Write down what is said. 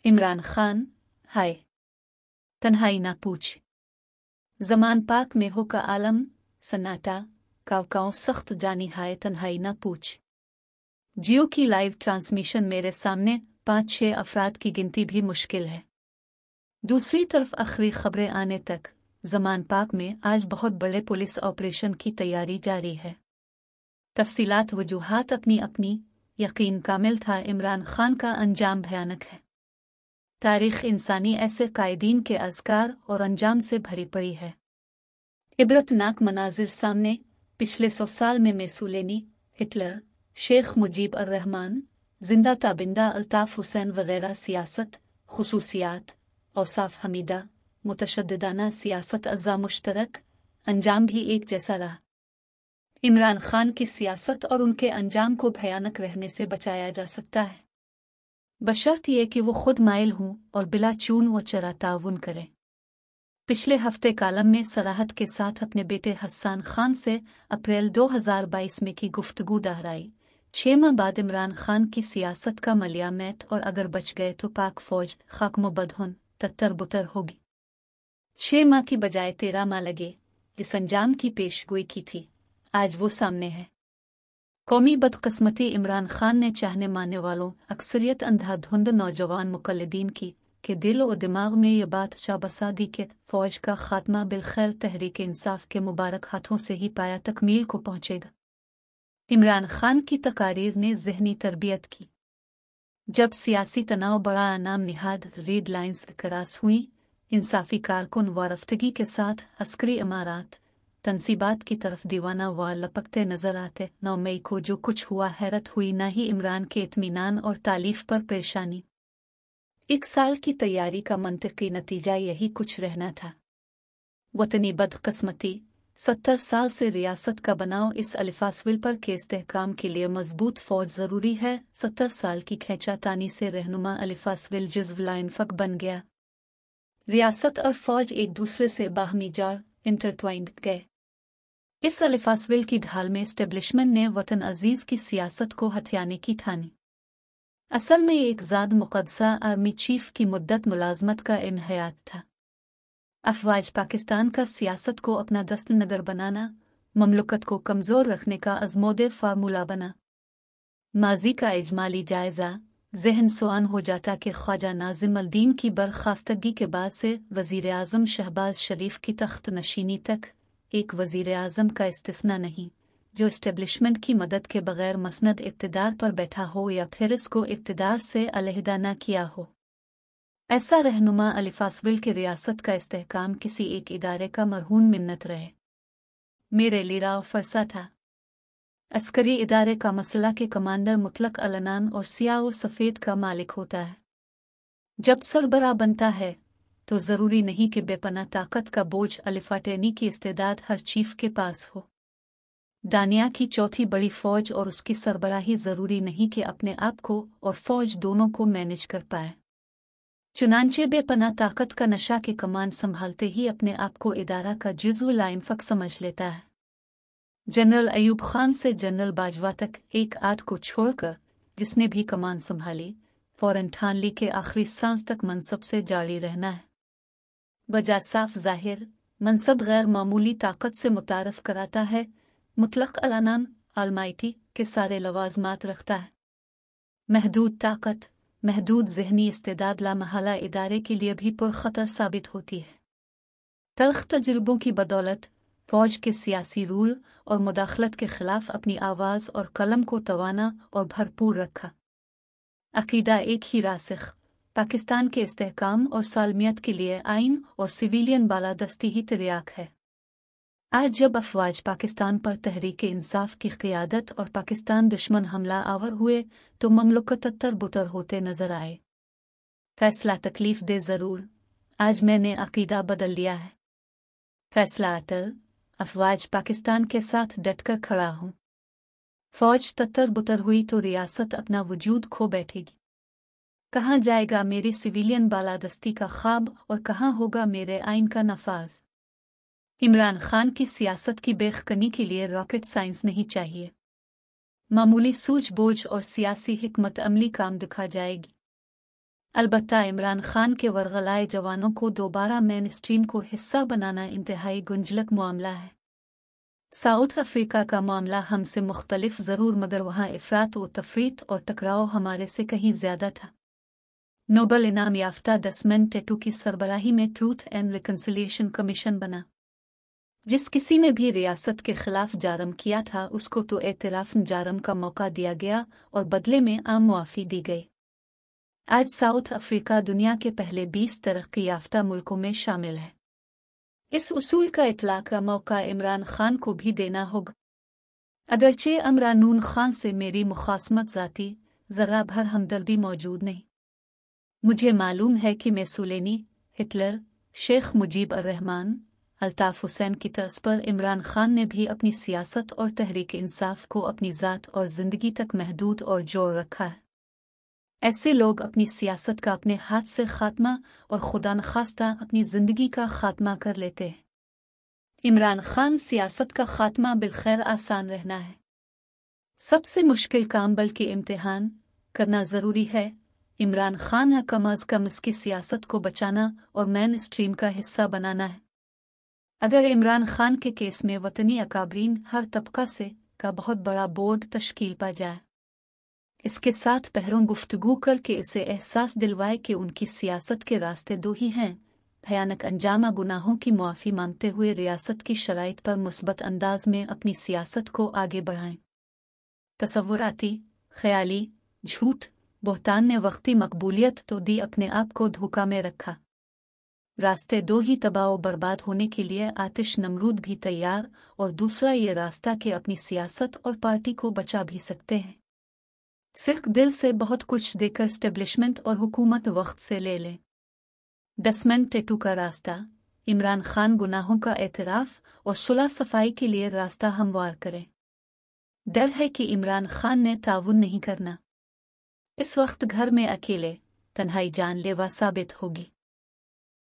इमरान खान, हाय तन्हाई ना पूछ। ज़मान पाक में हो का आलम सन्नाटा, काव सख्त जानी हाय तन्हाई ना पूछ। जियो की लाइव ट्रांसमिशन मेरे सामने 5-6 अफराद की गिनती भी मुश्किल है। दूसरी तरफ आखिरी खबरें आने तक ज़मान पाक में आज बहुत बड़े पुलिस ऑपरेशन की तैयारी जारी है। तफसीलात वजूहात अपनी अपनी, यकीन कामिल था इमरान खान का अंजाम भयानक है। तारीख इंसानी ऐसे कायदीन के अज़कार और अंजाम से भरी पड़ी है। इबरतनाक मनाजिर सामने पिछले 100 साल में मेसुलेनी, हिटलर, शेख मुजीब अर रहमान, जिंदा ताबिंदा अल्ताफ़ हुसैन वगैरह सियासत, खुसूसियात, औसाफ हमीदा, मुतशद्दिदाना सियासत अज़ा मुश्तरक, अंजाम भी एक जैसा रहा। इमरान खान की सियासत और उनके अंजाम को भयानक रहने से बचाया जा सकता है, बशर्त ये कि वो खुद माइल हों और बिला चून व चरा ताउन करें। पिछले हफ्ते कालम में सराहत के साथ अपने बेटे हसन खान से अप्रैल 2022 में की गुफ्तगू दोहराई। 6 माह बाद इमरान खान की सियासत का मलिया मैट और अगर बच गए तो पाक फौज खाकमोबदहुन तत्तर बुतर होगी। 6 माह की बजाय 13 माह लगे, जिस अंजाम की पेशगोई की थी आज वो सामने है। कौमी बदकिस्मती इमरान खान ने चाहने मानने वालों अक्सरियत अंधाधुंध नौजवान मुकल्लिदीन की के दिल और दिमाग में ये बात शाबसा दी कि फौज का खात्मा बिलखैर तहरीक इंसाफ के मुबारक हाथों से ही पाया तकमील को पहुंचेगा। इमरान खान की तकारीर ने जहनी तरबियत की। जब सियासी तनाव बड़ा अनाम निहाद रीड लाइन्स क्रास हुई, इंसाफी कारकुन वारफ्तगी के साथ अस्करी इमारात तनसीबात की तरफ दीवाना वार लपकते नजर आते। 9 मई को जो कुछ हुआ हैरत हुई, न ही इमरान के इत्मीनान और तालीफ पर परेशानी। 1 साल की तैयारी का मंतकी नतीजा यही कुछ रहना था। वतनी बदकिस्मती 70 साल से रियासत का बनाव इस अलिफासविल पर के इस्तेहकाम के लिए मजबूत फौज ज़रूरी है। 70 साल की खींचातानी से रहनुमा अलिफासविल जुज़्व लाइनफक बन गया। रियासत और फौज एक दूसरे से बाहमी जाड़ इंटरट्वाइंड गए। इस अलिफासविल की ढाल में एस्टेब्लिशमेंट ने वतन अजीज की सियासत को हथियाने की ठानी। असल में एक ज़ाद मुक़द्दसा आर्मी चीफ की मुद्दत मुलाजमत का इन्हयात था। अफवाज पाकिस्तान का सियासत को अपना दस्तनगर बनाना, ममलकत को कमज़ोर रखने का अज़मोदे फार्मूला बना। माजी का इजमाली जायज़ा जहन सुआन हो जाता कि ख्वाजा नाज़िम अल-दीन की बर्खास्तगी के बाद से वज़ीर आज़म शहबाज शरीफ की तख्त नशीनी तक एक वज़ीर आज़म का इस्तिस्ना नहीं जो इस्टेब्लिशमेंट की मदद के बगैर मसनद इक़्तिदार पर बैठा हो या फिर इसको इक़्तिदार से अलहदा न किया हो। ऐसा रहनुमा अलिफासविल की रियासत का इस्तेहकाम किसी एक इदारे का मरहून मिन्नत रहे। मेरे लिराव फरसा था। अस्करी इदारे का मसला के कमांडर मुतलक अलनान और सियाह व सफ़ेद का मालिक होता है। जब सरबराह बनता है तो ज़रूरी नहीं कि बेपना ताकत का बोझ अलिफाटेनी की इस्तेदाद हर चीफ के पास हो। दानिया की चौथी बड़ी फौज और उसकी सरबराही ज़रूरी नहीं कि अपने आप को और फौज दोनों को मैनेज कर पाए। चुनांचे बेपना ताकत का नशा के कमान संभालते ही अपने आप को इदारा का जुज़्व लाइनफक समझ लेता है। जनरल अयूब खान से जनरल बाजवा तक एक आध को छोड़कर जिसने भी कमान संभाली, फौरन ठान ली के आखिरी सांस तक मनसब से जारी रहना है। वजह साफ ज़ाहिर, मनसब गैर मामूली ताकत से मुतारफ कराता है। मुतलक अलनान आलमाइटी के सारे लवाजमात रखता है। महदूद ताकत, महदूद ज़हनी इस्तेदाद लामहला इदारे के लिए भी पुरखतर साबित होती है। तल्ख तजुर्बों की बदौलत फौज के सियासी रूल और मुदाखलत के खिलाफ अपनी आवाज़ और कलम को तवाना और भरपूर रखा। अकीदा एक ही रासिख, पाकिस्तान के इस्तेहकाम और सालमियत के लिए आइन और सिविलियन बालादस्ती ही तिर्याक है। आज जब अफवाज पाकिस्तान पर तहरीक इंसाफ की क़ियादत और पाकिस्तान दुश्मन हमला आवर हुए तो ममलकत तत्तर बुतर होते नजर आए। फैसला तकलीफ दे ज़रूर, आज मैंने अकीदा बदल लिया है। फैसला अटल, अफवाज पाकिस्तान के साथ डटकर खड़ा हूँ। फौज तत्तर बुतर हुई तो रियासत अपना वजूद खो बैठेगी। कहाँ जाएगा मेरी सिविलियन बालादस्ती का ख्वाब और कहाँ होगा मेरे आइन का नफाज। इमरान खान की सियासत की बेखकनी के लिए रॉकेट साइंस नहीं चाहिए। मामूली सूझबूझ और सियासी हिकमत अमली काम दिखा जाएगी। البتہ عمران خان کے ورغلائے جوانوں کو دوبارہ مین اسٹریم کو حصہ بنانا انتہائی گنجلک معاملہ ہے۔ ساؤتھ افریقہ کا معاملہ ہم سے مختلف ضرور، مگر وہاں افراط و تفریط اور ٹکراؤ ہمارے سے کہیں زیادہ تھا۔ نوبل انعام یافتہ ڈسمنڈ ٹیٹو کی سربراہی میں ٹروتھ اینڈ ریکنسیلیشن کمیشن بنا۔ جس کسی نے بھی ریاست کے خلاف جرم کیا تھا اس کو تو اعتراف جرم کا موقع دیا گیا اور بدلے میں عام معافی دی گئی۔ آج ساؤتھ افریقہ دنیا کے پہلے 20 ترقی یافتہ ملکوں میں شامل ہے۔ اس اصول کا اطلاق کا موقع عمران خان کو بھی دینا ہوگا۔ اگرچہ عمران خان سے میری مخاصمت ذاتی ذرا بھر ہمدردی موجود نہیں، مجھے معلوم ہے کہ میسولینی، ہٹلر، شیخ مجیب الرحمن، الطاف حسین کی طرز پر عمران خان نے بھی اپنی سیاست اور تحریک انصاف کو اپنی ذات اور زندگی تک محدود اور جوڑ رکھا ہے۔ ایسے لوگ اپنی سیاست کا اپنے ہاتھ سے خاتمہ اور خدا نخواستہ اپنی زندگی کا خاتمہ کر لیتے ہیں۔ عمران خان سیاست کا خاتمہ بالخیر آسان رہنا ہے۔ سب سے مشکل کام بلکہ امتحان کرنا ضروری ہے۔ عمران خان ہے کم از کم اس کی سیاست کو بچانا اور مین اسٹریم کا حصہ بنانا ہے۔ اگر عمران خان کے کیس میں وطنی اکابرین ہر طبقہ سے کا بہت بڑا بورڈ تشکیل پا جائے، اس کے ساتھ پہروں گفتگو کر کے اسے احساس دلوائے کہ ان کی سیاست کے راستے دو ہی ہیں، بھیانک انجامہ گناہوں کی معافی مانگتے ہوئے ریاست کی شرائط پر مثبت انداز میں اپنی سیاست کو آگے بڑھائیں۔ تصوراتی، خیالی، جھوٹ، بہتان نے وقتی مقبولیت تو دی، اپنے آپ کو دھوکہ میں رکھا۔ راستے دو ہی، تباہ و برباد ہونے کے لیے آتش نمرود بھی تیار، اور دوسرا یہ راستہ کہ اپنی سیاست اور پارٹی کو بچا بھی سکتے ہیں۔ صرف دل سے بہت کچھ دے کر اسٹیبلشمنٹ اور حکومت وقت سے لے لیں۔ ڈسمنڈ ٹیٹو کا راستہ، عمران خان گناہوں کا اعتراف اور صلح صفائی کے لیے راستہ ہموار کریں۔ ڈر ہے کہ عمران خان نے تعاون نہیں کرنا۔ اس وقت گھر میں اکیلے، تنہائی جان لیوا ثابت ہوگی۔